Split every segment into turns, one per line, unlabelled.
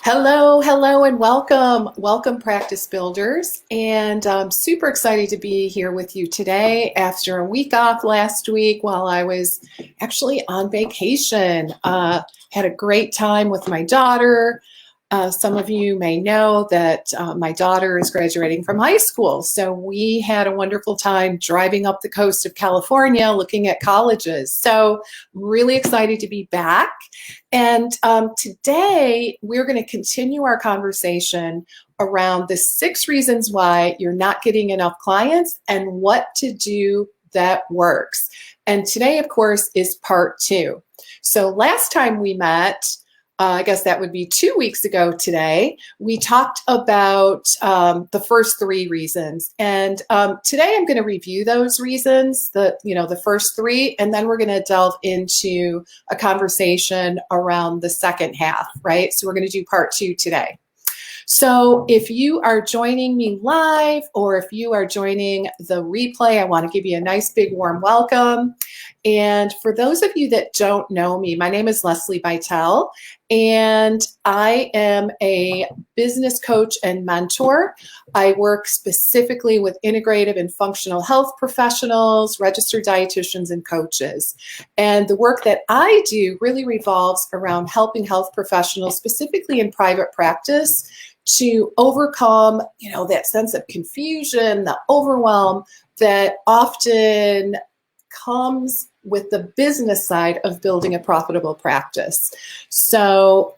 Hello, hello, and welcome. Welcome, practice builders. And I'm super excited to be here with you today after a week off last week while I was actually on vacation. Had a great time with my daughter. Some of you may know that my daughter is graduating from high school. So we had a wonderful time driving up the coast of California looking at colleges. So really excited to be back. And today we're going to continue our conversation around the 6 reasons why you're not getting enough clients and what to do that works. And today, of course, is part 2. So last time we met, I guess that would be 2 weeks ago today, we talked about the first 3 reasons. And today I'm going to review those reasons, the first 3, and then we're going to delve into a conversation around the second half, right? So we're going to do part 2 today. So if you are joining me live or if you are joining the replay, I want to give you a nice big warm welcome. And for those of you that don't know me, my name is Lesli Bitel, and I am a business coach and mentor. I work specifically with integrative and functional health professionals, registered dietitians, and coaches. And the work that I do really revolves around helping health professionals, specifically in private practice, to overcome, that sense of confusion, the overwhelm that often comes with the business side of building a profitable practice. So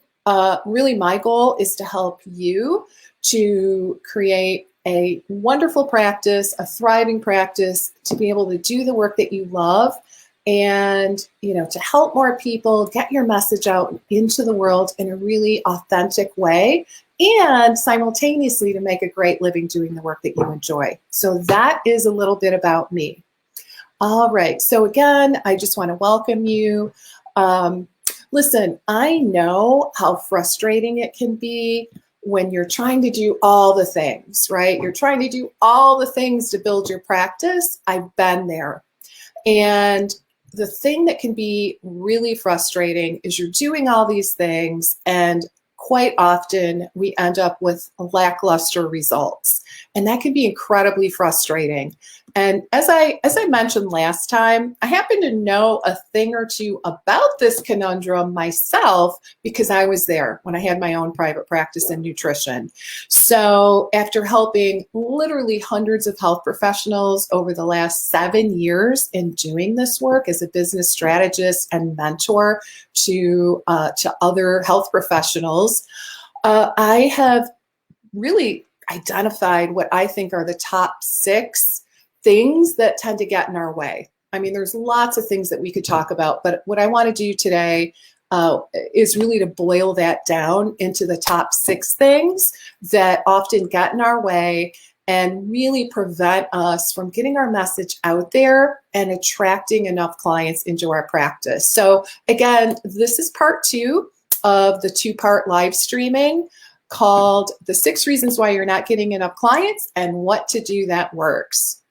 really my goal is to help you to create a wonderful practice, a thriving practice, to be able to do the work that you love and, to help more people get your message out into the world in a really authentic way and simultaneously to make a great living doing the work that you enjoy. So that is a little bit about me. All right. So again, I just want to welcome you. Listen, I know how frustrating it can be when you're trying to do all the things, right? You're trying to do all the things to build your practice. I've been there. And the thing that can be really frustrating is you're doing all these things and quite often we end up with lackluster results. And that can be incredibly frustrating. And as I mentioned last time, I happen to know a thing or two about this conundrum myself because I was there when I had my own private practice in nutrition. So after helping literally hundreds of health professionals over the last 7 years in doing this work as a business strategist and mentor to other health professionals, I have really identified what I think are the top 6 things that tend to get in our way. I mean, there's lots of things that we could talk about, but what I want to do today is really to boil that down into the top 6 things that often get in our way and really prevent us from getting our message out there and attracting enough clients into our practice. So again, this is part 2 of the 2-part live streaming called The 6 Reasons Why You're Not Getting Enough Clients and What to Do That Works.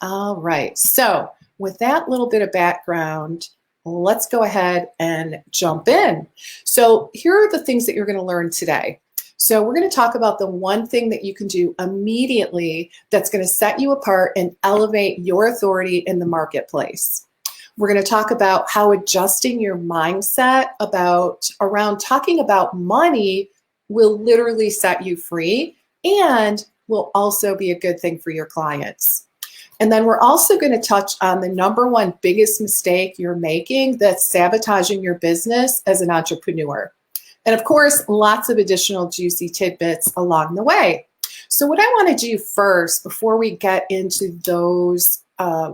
All right, so with that little bit of background, let's go ahead and jump in. So here are the things that you're going to learn today. So we're going to talk about the one thing that you can do immediately that's going to set you apart and elevate your authority in the marketplace. We're going to talk about how adjusting your mindset around talking about money will literally set you free and will also be a good thing for your clients. And then we're also going to touch on the number 1 biggest mistake you're making that's sabotaging your business as an entrepreneur. And of course, lots of additional juicy tidbits along the way. So what I want to do first, before we get into those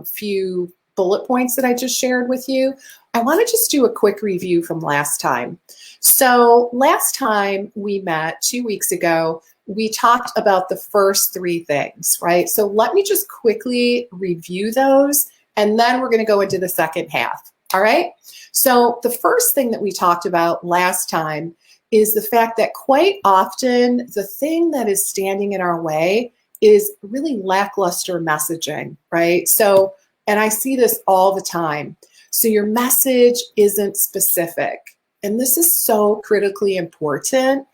few bullet points that I just shared with you, I want to just do a quick review from last time. So last time we met 2 weeks ago, we talked about the first 3 things, right? So let me just quickly review those, and then we're going to go into the second half, all right? So the first thing that we talked about last time is the fact that quite often the thing that is standing in our way is really lackluster messaging, right? So, and I see this all the time. So your message isn't specific. And this is so critically important.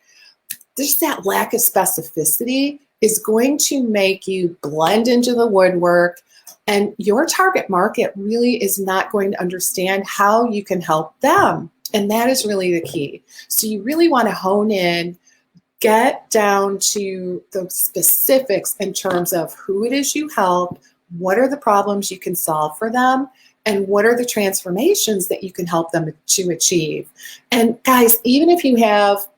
just that lack of specificity is going to make you blend into the woodwork, and your target market really is not going to understand how you can help them. And that is really the key. So you really want to hone in, get down to the specifics in terms of who it is you help, what are the problems you can solve for them, and what are the transformations that you can help them to achieve. And guys, even if you have,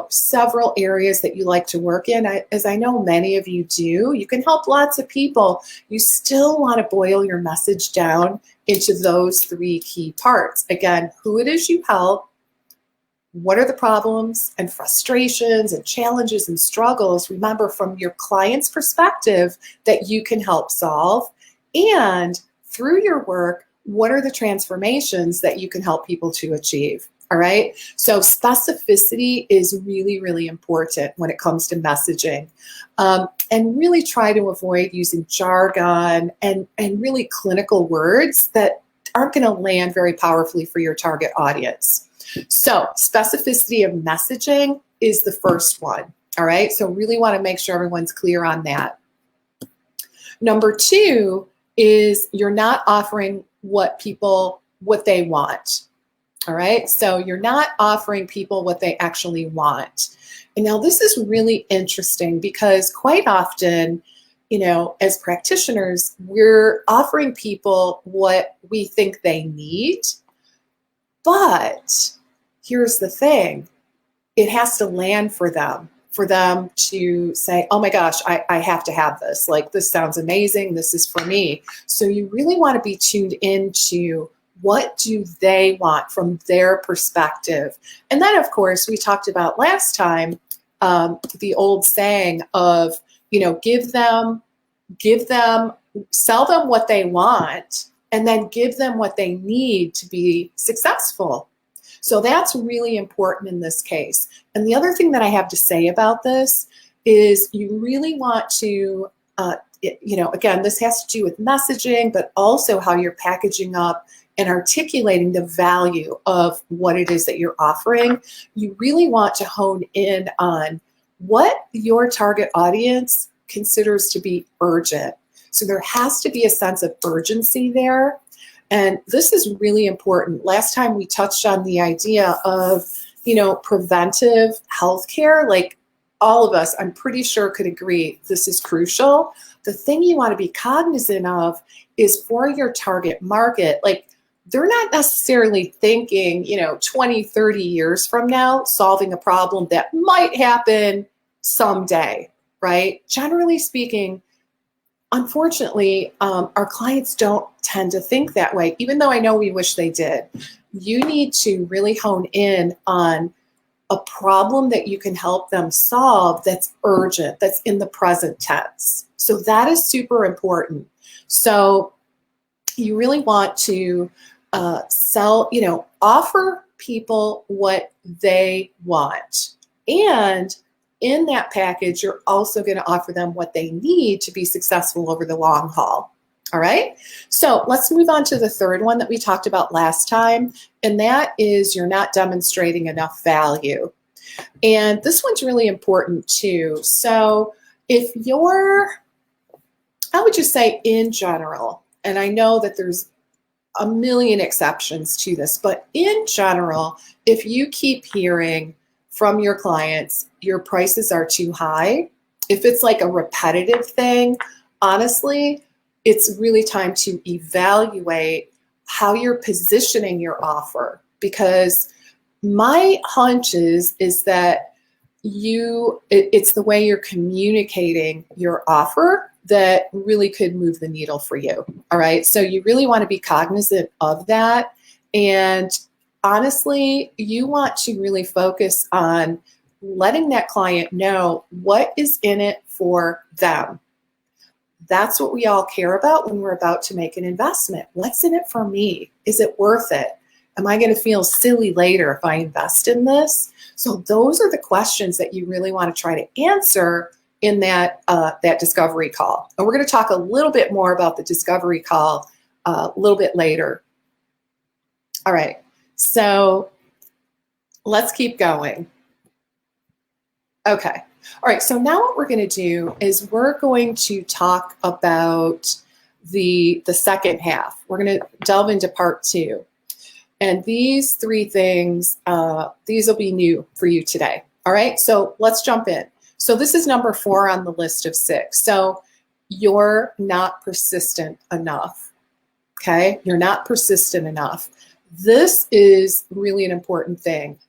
several areas that you like to work in, as I know many of you do, you can help lots of people. You still want to boil your message down into those three key parts. Again, who it is you help, what are the problems and frustrations and challenges and struggles, remember, from your client's perspective, that you can help solve, and through your work, what are the transformations that you can help people to achieve. All right. So specificity is really, really important when it comes to messaging, and really try to avoid using jargon and really clinical words that aren't going to land very powerfully for your target audience. So specificity of messaging is the first one. All right. So really want to make sure everyone's clear on that. Number two is you're not offering what they want. All right, so you're not offering people what they actually want. And now this is really interesting because quite often, as practitioners, we're offering people what we think they need. But here's the thing, it has to land for them to say, oh my gosh, I have to have this. Like, this sounds amazing. This is for me. So you really want to be tuned into what do they want from their perspective. And then, of course, we talked about last time, the old saying of, give them, sell them what they want, and then give them what they need to be successful. So that's really important in this case. And the other thing that I have to say about this is you really want to, again, this has to do with messaging, but also how you're packaging up and articulating the value of what it is that you're offering. You really want to hone in on what your target audience considers to be urgent. So there has to be a sense of urgency there. And this is really important. Last time we touched on the idea of, preventive healthcare. Like, all of us, I'm pretty sure, could agree this is crucial. The thing you want to be cognizant of is for your target market, like, they're not necessarily thinking, 20, 30 years from now, solving a problem that might happen someday, right? Generally speaking, unfortunately, our clients don't tend to think that way, even though I know we wish they did. You need to really hone in on a problem that you can help them solve that's urgent, that's in the present tense. So that is super important. So you really want to offer people what they want. And in that package, you're also going to offer them what they need to be successful over the long haul. All right. So let's move on to the third one that we talked about last time. And that is you're not demonstrating enough value. And this one's really important too. So if I would just say in general, and I know that there's a million exceptions to this, but in general, if you keep hearing from your clients, your prices are too high, if it's like a repetitive thing, honestly, it's really time to evaluate how you're positioning your offer. Because my hunch is that it's the way you're communicating your offer that really could move the needle for you. All right. So you really want to be cognizant of that. And honestly, you want to really focus on letting that client know what is in it for them. That's what we all care about when we're about to make an investment. What's in it for me? Is it worth it? Am I going to feel silly later if I invest in this? So those are the questions that you really want to try to answer in that discovery call. And we're going to talk a little bit more about the discovery call a little bit later. All right, so let's keep going. Okay. All right. So now what we're going to do is we're going to talk about the second half. We're going to delve into part 2. And these 3 things, these will be new for you today. All right. So let's jump in. So this is number 4 on the list of 6. So you're not persistent enough. Okay. You're not persistent enough. This is really an important thing.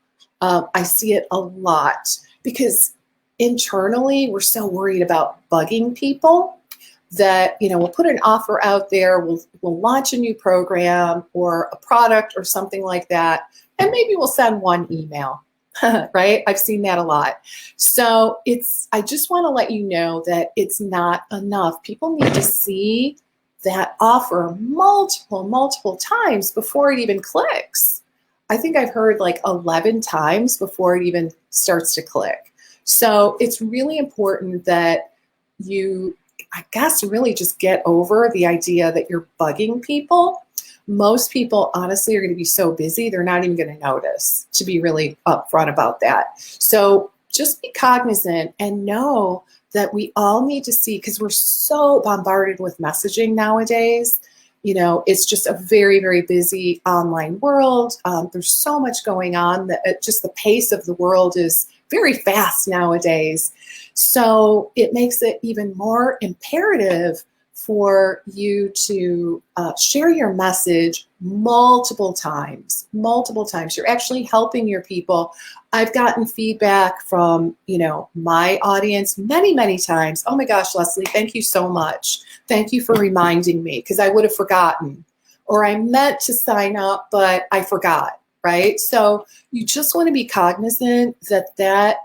I see it a lot because internally we're so worried about bugging people that, we'll put an offer out there, we'll launch a new program or a product or something like that, and maybe we'll send one email, right? I've seen that a lot. So I just want to let you know that it's not enough. People need to see that offer multiple times before it even clicks. I think I've heard like 11 times before it even starts to click. So it's really important that you, I guess, really just get over the idea that you're bugging people. Most people, honestly, are going to be so busy, they're not even going to notice, to be really upfront about that. So just be cognizant and know that we all need to see, because we're so bombarded with messaging nowadays. It's just a very, very busy online world. There's so much going on that just the pace of the world is very fast nowadays. So it makes it even more imperative for you to share your message multiple times. You're actually helping your people. I've gotten feedback from, my audience many times. Oh my gosh, Leslie, thank you so much. Thank you for reminding me, because I would have forgotten, or I meant to sign up, but I forgot, right? So you just want to be cognizant that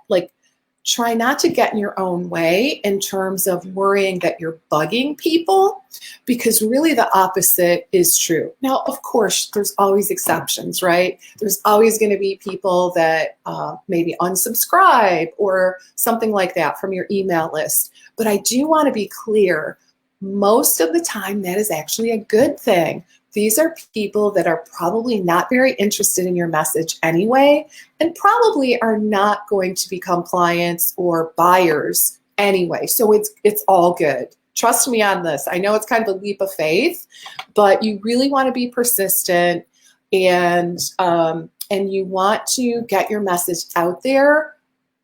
try not to get in your own way in terms of worrying that you're bugging people, because really the opposite is true. Now, of course, there's always exceptions, right? There's always going to be people that maybe unsubscribe or something like that from your email list. But I do want to be clear, most of the time that is actually a good thing. These are people that are probably not very interested in your message anyway, and probably are not going to become clients or buyers anyway. So it's all good. Trust me on this. I know it's kind of a leap of faith, but you really want to be persistent, and you want to get your message out there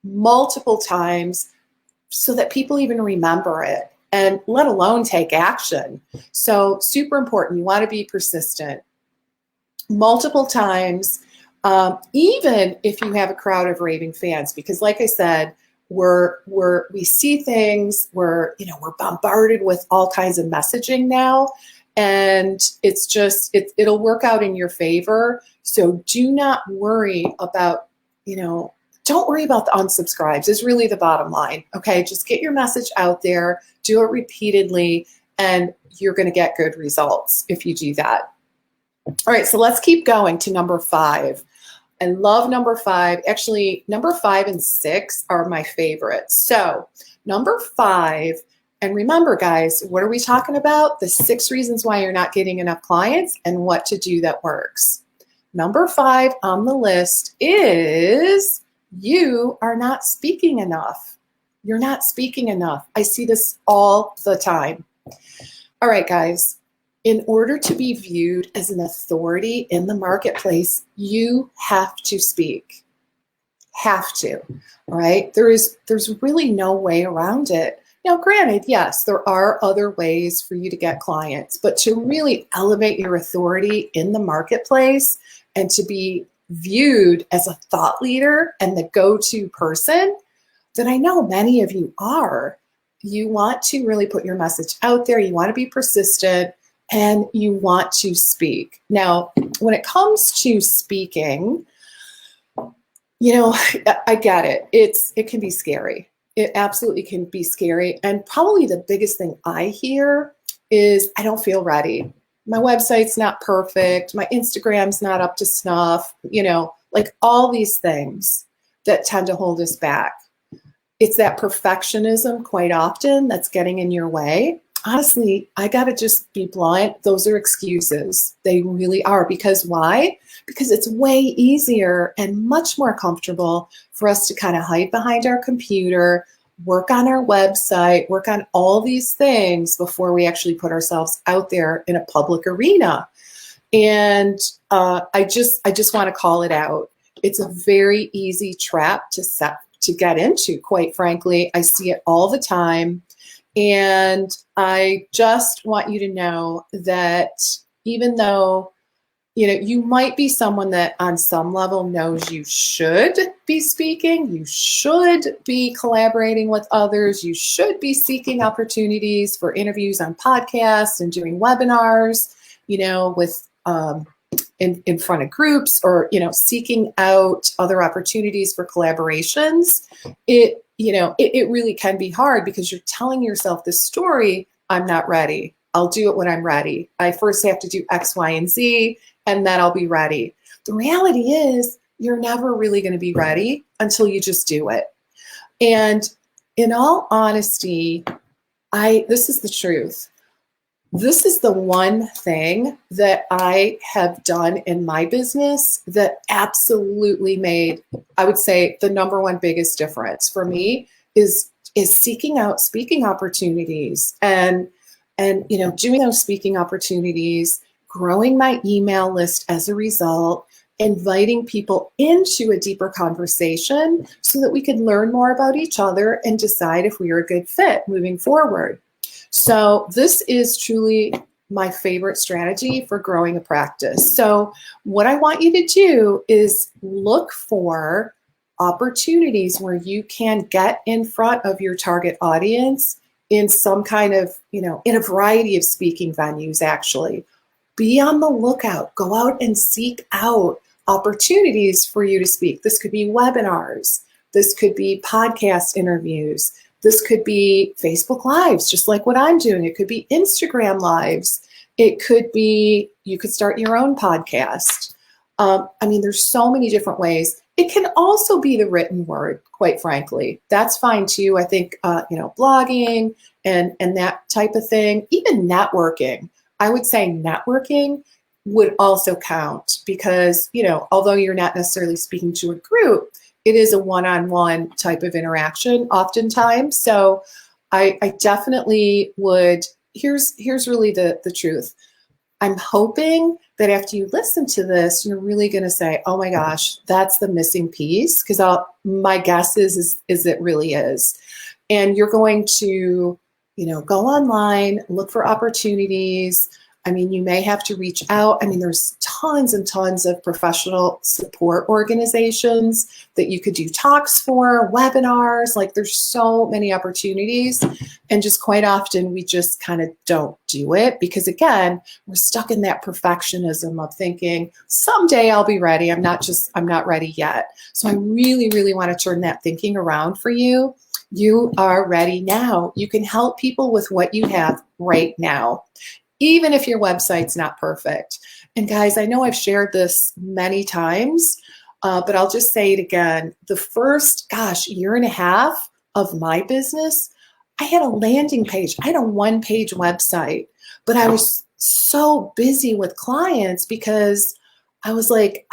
multiple times so that people even remember it, and let alone take action. So super important. You want to be persistent multiple times, even if you have a crowd of raving fans, because like I said, we see things, we're bombarded with all kinds of messaging now, and it'll work out in your favor. So do not worry about, don't worry about the unsubscribes is really the bottom line. Okay, just get your message out there, do it repeatedly, and you're going to get good results if you do that. All right, so let's keep going to number 5. I love number 5. Actually, number 5 and 6 are my favorites. So number 5, and remember guys, what are we talking about? The 6 reasons why you're not getting enough clients and what to do that works. Number 5 on the list is you are not speaking enough. You're not speaking enough. I see this all the time. All right, guys, in order to be viewed as an authority in the marketplace, you have to speak. Have to, all right? There's really no way around it. Now, granted, yes, there are other ways for you to get clients, but to really elevate your authority in the marketplace and to be viewed as a thought leader and the go-to person that I know many of you are, you want to really put your message out there, you want to be persistent, and you want to speak. Now, when it comes to speaking, I get it. It can be scary. It absolutely can be scary. And probably the biggest thing I hear is, I don't feel ready. My website's not perfect. My Instagram's not up to snuff. Like all these things that tend to hold us back. It's that perfectionism quite often that's getting in your way. honestly, I got to just be blunt. Those are excuses. They really are. Because why? Because it's way easier and much more comfortable for us to kind of hide behind our computer, work on our website, work on all these things before we actually put ourselves out there in a public arena. And I just want to call it out. It's a very easy trap to get into, quite frankly. I see it all the time. And I just want you to know that even though, you might be someone that on some level knows you should be speaking, you should be collaborating with others, you should be seeking opportunities for interviews on podcasts and doing webinars, with in front of groups, or seeking out other opportunities for collaborations. It really can be hard because you're telling yourself this story: I'm not ready, I'll do it when I'm ready, I first have to do X, Y, and Z, and then I'll be ready. The reality is you're never really going to be ready until you just do it. And in all honesty, this is the truth. This is the one thing that I have done in my business that absolutely made, I would say, the number one biggest difference for me is seeking out speaking opportunities and doing those speaking opportunities, growing my email list as a result, inviting people into a deeper conversation so that we could learn more about each other and decide if we are a good fit moving forward. So this is truly my favorite strategy for growing a practice. So what I want you to do is look for opportunities where you can get in front of your target audience in some kind of, in a variety of speaking venues, actually. Be on the lookout. Go out and seek out opportunities for you to speak. This could be webinars. This could be podcast interviews. This could be Facebook Lives, just like what I'm doing. It could be Instagram Lives. It could be, you could start your own podcast. There's so many different ways. It can also be the written word, quite frankly. That's fine too. I think, blogging and that type of thing, even networking. I would say networking would also count because, although you're not necessarily speaking to a group, it is a one-on-one type of interaction oftentimes. So I definitely would, here's really the truth. I'm hoping that after you listen to this, you're really going to say, oh my gosh, that's the missing piece. Because my guess is it really is. And you're going to, go online, look for opportunities. You may have to reach out. There's tons and tons of professional support organizations that you could do talks for, webinars. There's so many opportunities. And just quite often, we just kind of don't do it because, again, we're stuck in that perfectionism of thinking, someday I'll be ready. I'm not ready yet. So I really, really want to turn that thinking around for you. You are ready now. You can help people with what you have right now, even if your website's not perfect. And guys, I know I've shared this many times, but I'll just say it again. The first, year and a half of my business, I had a landing page. I had a one-page website, but I was so busy with clients because I was like,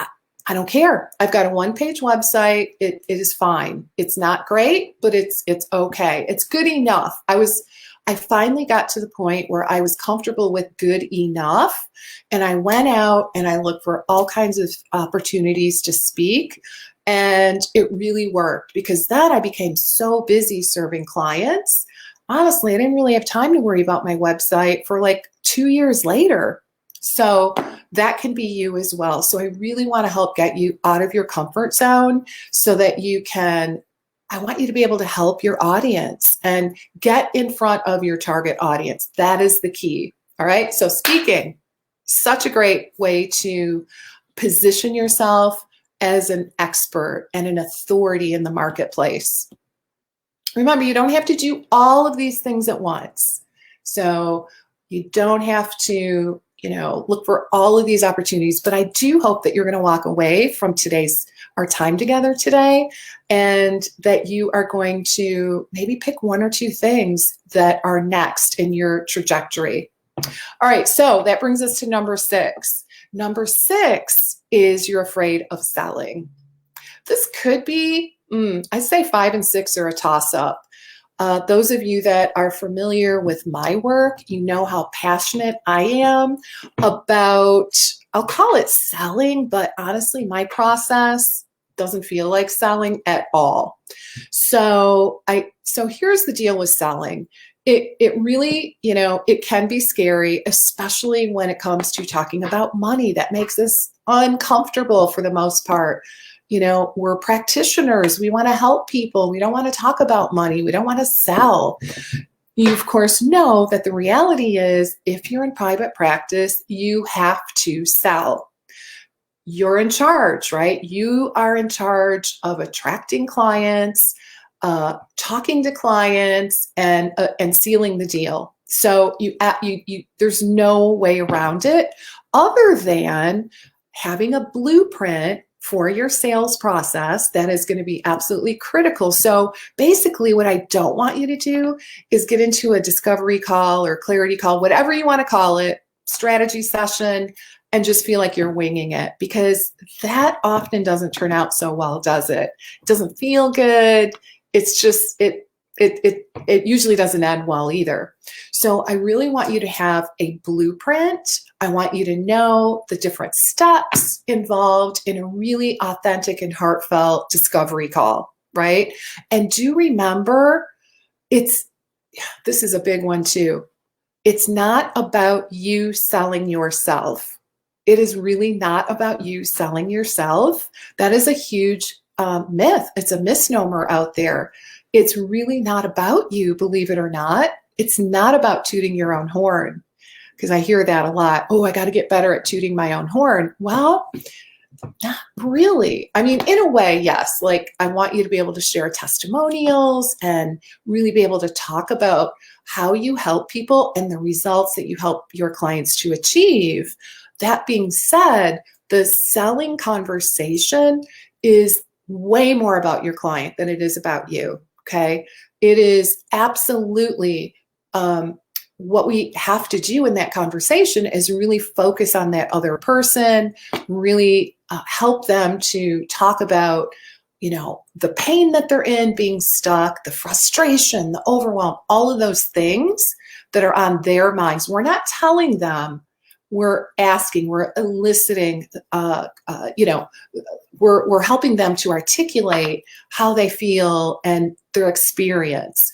I don't care. I've got a one-page website. It is fine. It's not great, but it's okay. It's good enough. I finally got to the point where I was comfortable with good enough, and I went out and I looked for all kinds of opportunities to speak, and it really worked because then I became so busy serving clients. Honestly, I didn't really have time to worry about my website for 2 years later. So that can be you as well. So I really want to help get you out of your comfort zone so that I want you to be able to help your audience and get in front of your target audience. That is the key. All right. So speaking, such a great way to position yourself as an expert and an authority in the marketplace. Remember, you don't have to do all of these things at once. So you don't have to, look for all of these opportunities. But I do hope that you're going to walk away from our time together today, and that you are going to maybe pick one or two things that are next in your trajectory. All right, so that brings us to number 6. Number 6 is you're afraid of selling. This could be, I'd say 5 and 6 are a toss-up. Those of you that are familiar with my work, you know how passionate I am about, I'll call it selling, but honestly, my process doesn't feel like selling at all. So here's the deal with selling. It really, it can be scary, especially when it comes to talking about money. That makes us uncomfortable for the most part. We're practitioners. We want to help people. We don't want to talk about money. We don't want to sell. You, of course, know that the reality is if you're in private practice, you have to sell. You're in charge, right? You are in charge of attracting clients, talking to clients, and sealing the deal. So there's no way around it other than having a blueprint for your sales process that is going to be absolutely critical. So basically what I don't want you to do is get into a discovery call or clarity call, whatever you want to call it, strategy session, and just feel like you're winging it, because that often doesn't turn out so well, does it? It doesn't feel good. It's just, it usually doesn't end well either. So I really want you to have a blueprint. I want you to know the different steps involved in a really authentic and heartfelt discovery call, right? And do remember, this is a big one too. It's not about you selling yourself. It is really not about you selling yourself. That is a huge myth. It's a misnomer out there. It's really not about you, believe it or not. It's not about tooting your own horn, because I hear that a lot. Oh, I got to get better at tooting my own horn. Well, not really. I mean, in a way, yes. Like, I want you to be able to share testimonials and really be able to talk about how you help people and the results that you help your clients to achieve. That being said, the selling conversation is way more about your client than it is about you. Okay. It is absolutely what we have to do in that conversation is really focus on that other person, really help them to talk about, the pain that they're in, being stuck, the frustration, the overwhelm, all of those things that are on their minds. We're not telling them, we're asking, we're eliciting, we're helping them to articulate how they feel and their experience.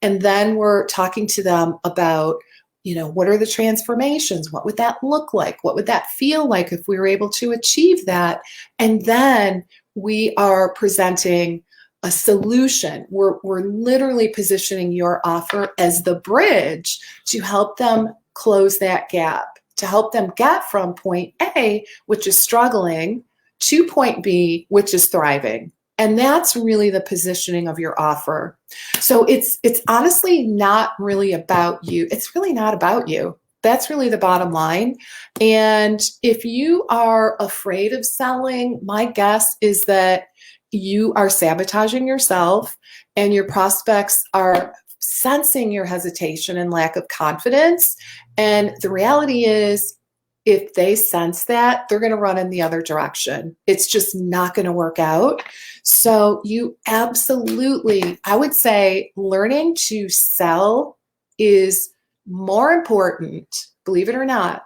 And then we're talking to them about, what are the transformations? What would that look like? What would that feel like if we were able to achieve that? And then we are presenting a solution. We're literally positioning your offer as the bridge to help them close that gap, to help them get from point A, which is struggling, to point B, which is thriving. And that's really the positioning of your offer. So it's honestly not really about you. It's really not about you. That's really the bottom line. And if you are afraid of selling, my guess is that you are sabotaging yourself, and your prospects are sensing your hesitation and lack of confidence. And the reality is, if they sense that, they're going to run in the other direction. It's just not going to work out. So you absolutely, I would say, learning to sell is more important, believe it or not,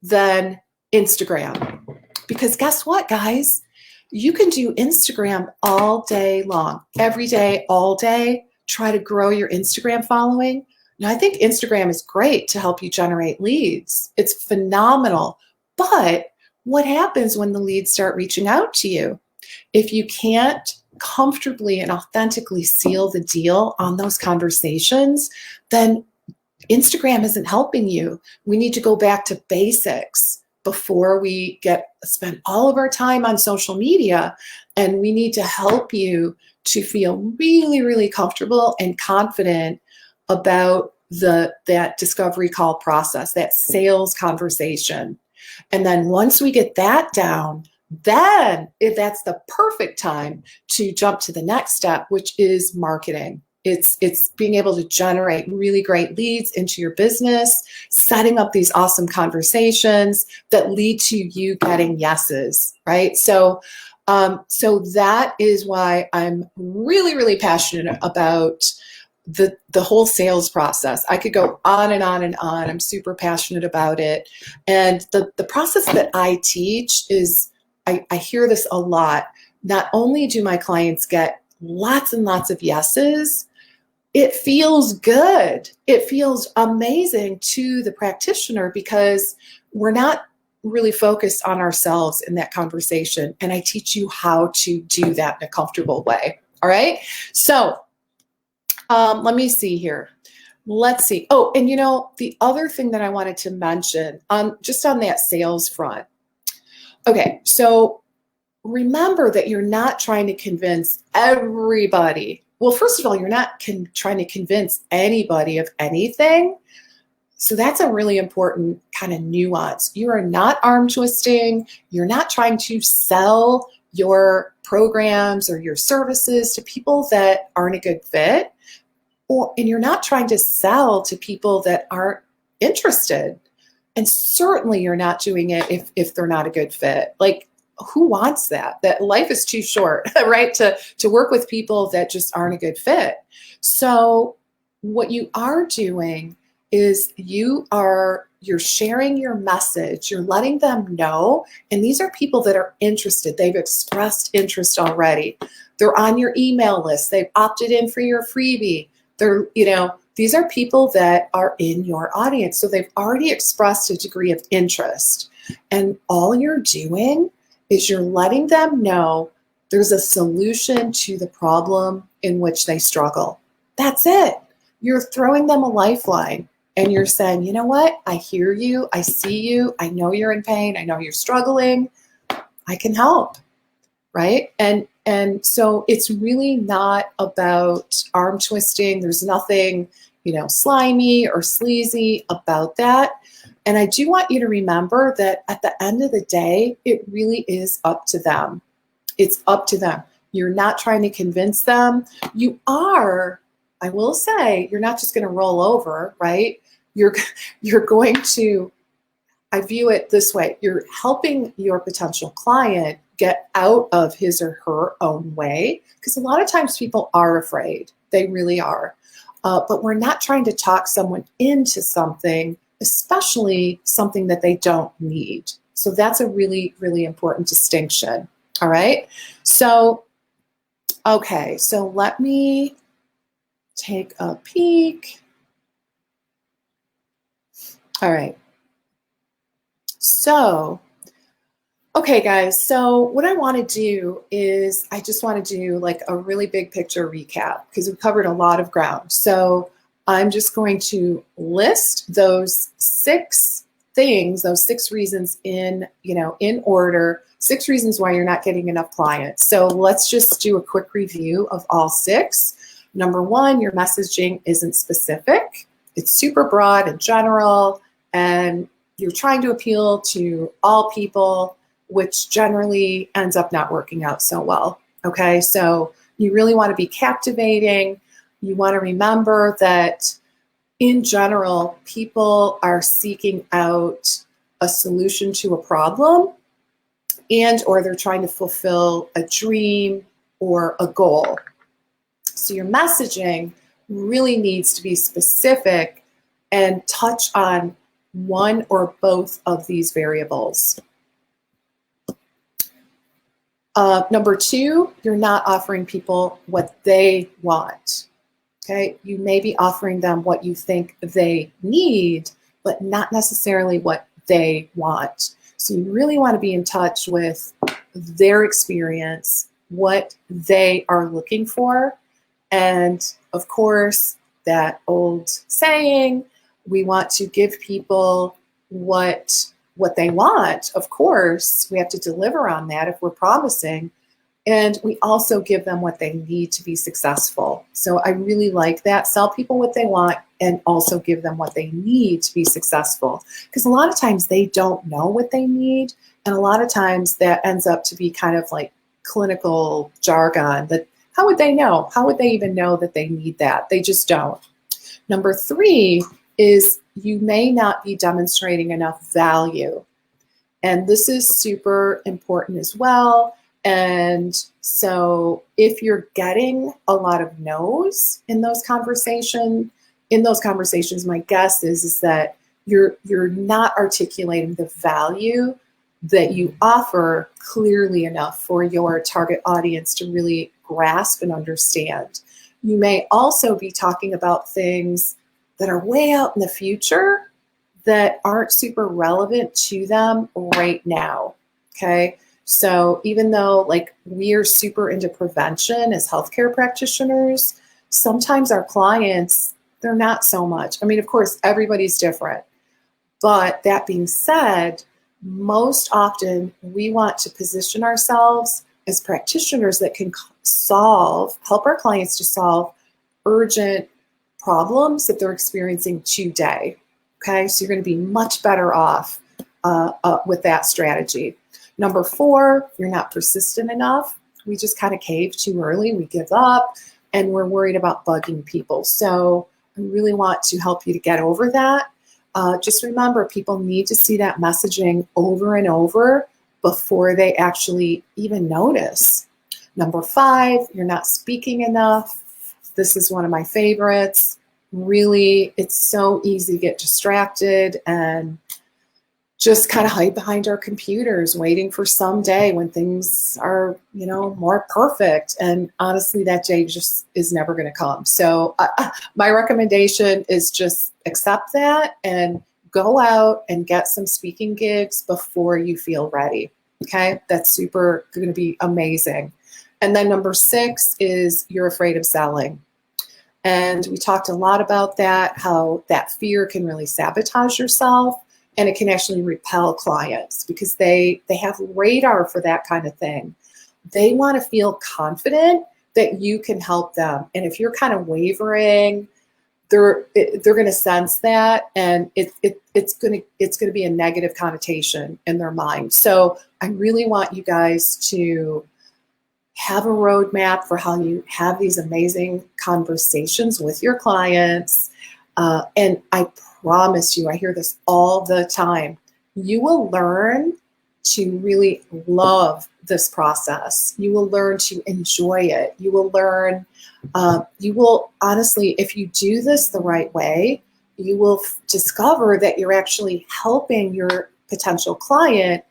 than Instagram. Because guess what, guys? You can do Instagram all day long, every day, all day. Try to grow your Instagram following. Now, I think Instagram is great to help you generate leads. It's phenomenal. But what happens when the leads start reaching out to you? If you can't comfortably and authentically seal the deal on those conversations, then Instagram isn't helping you. We need to go back to basics before we spend all of our time on social media. And we need to help you to feel really, really comfortable and confident about that discovery call process, that sales conversation. And then once we get that down, then if that's the perfect time to jump to the next step, which is marketing. It's being able to generate really great leads into your business, setting up these awesome conversations that lead to you getting yeses, right? So that is why I'm really, really passionate about the whole sales process. I could go on and on and on. I'm super passionate about it. And the process that I teach is, I hear this a lot. Not only do my clients get lots and lots of yeses, it feels good. It feels amazing to the practitioner because we're not really focused on ourselves in that conversation. And I teach you how to do that in a comfortable way. All right. So let me see here. Let's see. Oh, and the other thing that I wanted to mention just on that sales front. Okay. So remember that you're not trying to convince everybody. Well, first of all, you're not trying to convince anybody of anything. So that's a really important kind of nuance. You are not arm twisting. You're not trying to sell your programs or your services to people that aren't a good fit. And you're not trying to sell to people that aren't interested. And certainly you're not doing it if they're not a good fit. Like, who wants that? That life is too short, right? To work with people that just aren't a good fit. So what you are doing is you're sharing your message. You're letting them know. And these are people that are interested. They've expressed interest already. They're on your email list. They've opted in for your freebie. These are people that are in your audience. So they've already expressed a degree of interest. And all you're doing is you're letting them know there's a solution to the problem in which they struggle. That's it. You're throwing them a lifeline and you're saying, you know what? I hear you. I see you. I know you're in pain. I know you're struggling. I can help, right? And so it's really not about arm twisting. There's nothing, slimy or sleazy about that. And I do want you to remember that at the end of the day, it really is up to them. It's up to them. You're not trying to convince them. You are, I will say, you're not just going to roll over, right? You're going to, I view it this way. You're helping your potential client get out of his or her own way. Because a lot of times people are afraid. They really are. But we're not trying to talk someone into something, especially something that they don't need. So that's a really, really important distinction. All right. So, okay. So let me take a peek. All right. So, okay, guys. So what I want to do is I just want to do like a really big picture recap because we've covered a lot of ground. So I'm just going to list those 6 things, those 6 reasons in order, 6 reasons why you're not getting enough clients. So let's just do a quick review of all 6. Number 1, your messaging isn't specific. It's super broad and general, and you're trying to appeal to all people, which generally ends up not working out so well. Okay, so you really want to be captivating. You want to remember that in general, people are seeking out a solution to a problem or they're trying to fulfill a dream or a goal. So your messaging really needs to be specific and touch on one or both of these variables. Number 2, you're not offering people what they want. Okay, you may be offering them what you think they need, but not necessarily what they want. So you really want to be in touch with their experience, what they are looking for. And of course, that old saying, we want to give people what they want. Of course, we have to deliver on that if we're promising. And we also give them what they need to be successful. So I really like that. Sell people what they want and also give them what they need to be successful. Because a lot of times they don't know what they need, and a lot of times that ends up to be kind of like clinical jargon that how would they know? How would they even know that they need that? They just don't. Number 3 is you may not be demonstrating enough value. And this is super important as well. And so if you're getting a lot of no's in those conversations, my guess is that you're not articulating the value that you offer clearly enough for your target audience to really grasp and understand. You may also be talking about things that are way out in the future that aren't super relevant to them right now, okay? So even though like we are super into prevention as healthcare practitioners, sometimes our clients, they're not so much. I mean, of course, everybody's different. But that being said, most often we want to position ourselves as practitioners that can help our clients to solve urgent problems that they're experiencing today. Okay, so you're going to be much better off with that strategy. Number 4, you're not persistent enough. We just kind of cave too early. We give up and we're worried about bugging people. So I really want to help you to get over that. Just remember, people need to see that messaging over and over before they actually even notice. Number 5, you're not speaking enough. This is one of my favorites. Really, it's so easy to get distracted and just kind of hide behind our computers waiting for some day when things are, more perfect. And honestly, that day just is never going to come. So my recommendation is just accept that and go out and get some speaking gigs before you feel ready. Okay, that's super going to be amazing. And then number 6 is you're afraid of selling. And we talked a lot about that, how that fear can really sabotage yourself, and it can actually repel clients because they have radar for that kind of thing. They want to feel confident that you can help them. And if you're kind of wavering, they're going to sense that, and it's going to be a negative connotation in their mind. So I really want you guys to have a roadmap for how you have these amazing conversations with your clients. And I promise you, I hear this all the time, you will learn to really love this process. You will learn to enjoy it. You will learn, honestly, if you do this the right way, you will discover that you're actually helping your potential client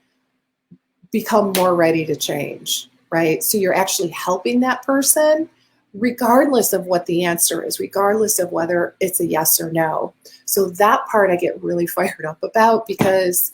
become more ready to change. Right? So you're actually helping that person regardless of what the answer is, regardless of whether it's a yes or no. So that part I get really fired up about because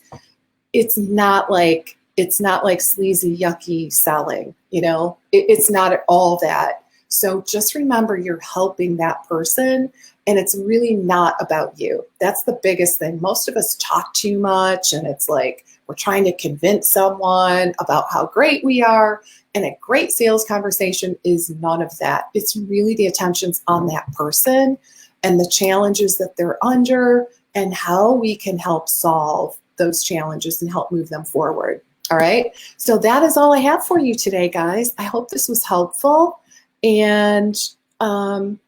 it's not like sleazy, yucky selling, it's not at all that. So just remember you're helping that person and it's really not about you. That's the biggest thing. Most of us talk too much and it's like we're trying to convince someone about how great we are. And a great sales conversation is none of that. It's really the attention's on that person and the challenges that they're under and how we can help solve those challenges and help move them forward. All right. So that is all I have for you today, guys. I hope this was helpful. And so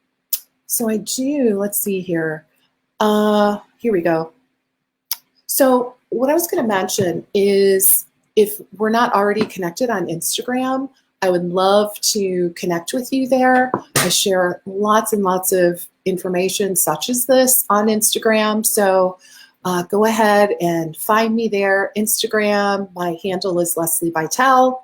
let's see here. Here we go. So what I was going to mention is if we're not already connected on Instagram, I would love to connect with you there. I share lots and lots of information such as this on Instagram. So go ahead and find me there. Instagram, my handle is Lesli Bitel.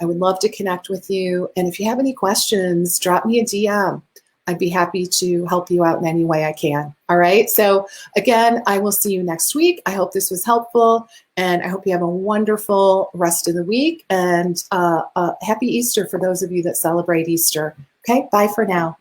I would love to connect with you. And if you have any questions, drop me a DM. I'd be happy to help you out in any way I can. All right. So again, I will see you next week. I hope this was helpful and I hope you have a wonderful rest of the week and happy Easter for those of you that celebrate Easter. Okay. Bye for now.